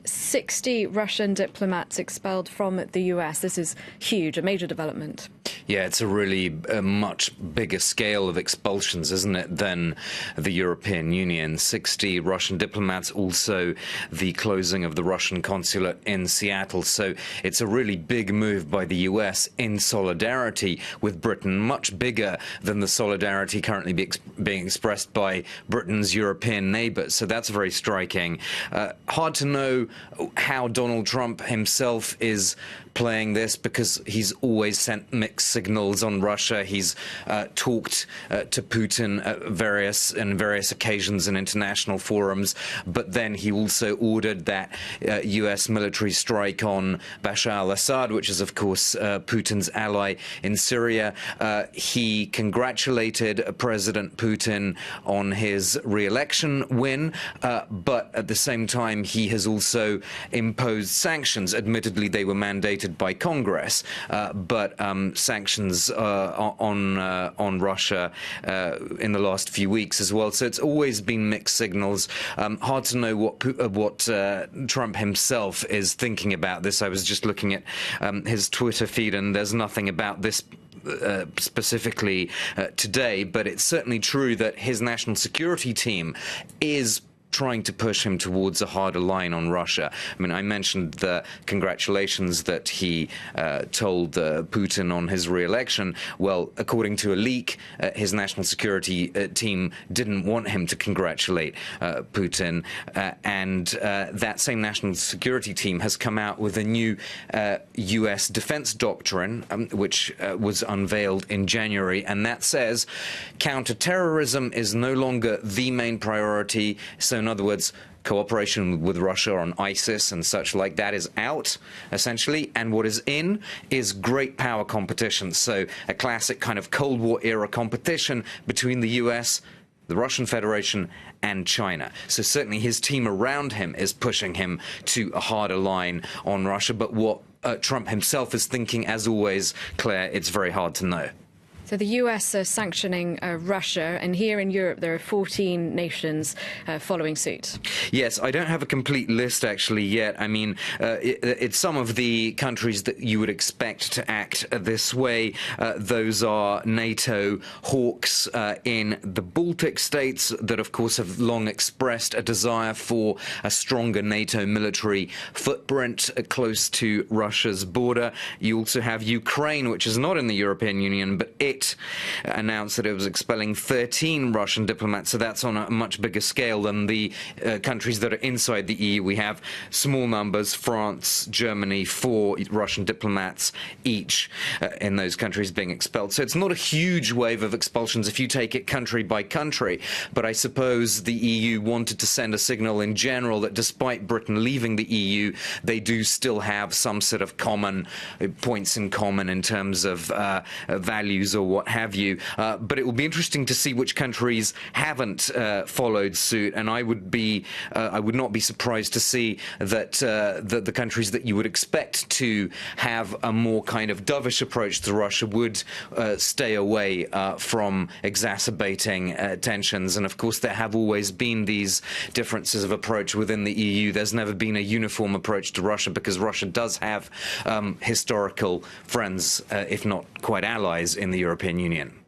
60 Russian diplomats expelled from the US. This is huge, a major development. Yeah, it's a really much bigger scale of expulsions, isn't it, than the European Union. 60 Russian diplomats, also the closing of the Russian consulate in Seattle. So it's a really big move by the US in solidarity with Britain, much bigger than the solidarity currently being expressed by Britain's European neighbours. So that's very striking. Hard to know how Donald Trump himself is playing this, because he's always sent mixed signals on Russia. He's talked to Putin at various occasions in international forums, but then he also ordered that US military strike on Bashar al-Assad, which is, of course, Putin's ally in Syria. He congratulated President Putin on his re-election win, but at the same time, he has also imposed sanctions. Admittedly, they were mandated by Congress, but sanctions on Russia in the last few weeks as well. So it's always been mixed signals. Hard to know what Trump himself is thinking about this. I was just looking at his Twitter feed, and there's nothing about this specifically today, but it's certainly true that his national security team is trying to push him towards a harder line on Russia. I mean, I mentioned the congratulations that he told Putin on his re-election. Well, according to a leak, his national security team didn't want him to congratulate Putin, and that same national security team has come out with a new US defense doctrine, which was unveiled in January, and that says counterterrorism is no longer the main priority. So in other words, cooperation with Russia on ISIS and such like that is out, essentially, and what is in is great power competition. So a classic kind of Cold War era competition between the US, the Russian Federation, and China. So certainly his team around him is pushing him to a harder line on Russia. But what Trump himself is thinking, as always, Claire, it's very hard to know. So the US are sanctioning Russia, and here in Europe there are 14 nations following suit. Yes, I don't have a complete list actually yet. I mean, it's some of the countries that you would expect to act this way. Those are NATO hawks in the Baltic states that, of course, have long expressed a desire for a stronger NATO military footprint close to Russia's border. You also have Ukraine, which is not in the European Union, but it announced that it was expelling 13 Russian diplomats, so that's on a much bigger scale than the countries that are inside the EU. We have small numbers: France, Germany, 4 Russian diplomats each in those countries being expelled. So it's not a huge wave of expulsions if you take it country by country, but I suppose the EU wanted to send a signal in general that despite Britain leaving the EU, they do still have some sort of common points in common in terms of values or what have you. But it will be interesting to see which countries haven't followed suit, and I would not be surprised to see that the countries that you would expect to have a more kind of dovish approach to Russia would stay away from exacerbating tensions. And of course, there have always been these differences of approach within the EU. There's never been a uniform approach to Russia, because Russia does have historical friends, if not quite allies, in the European Union.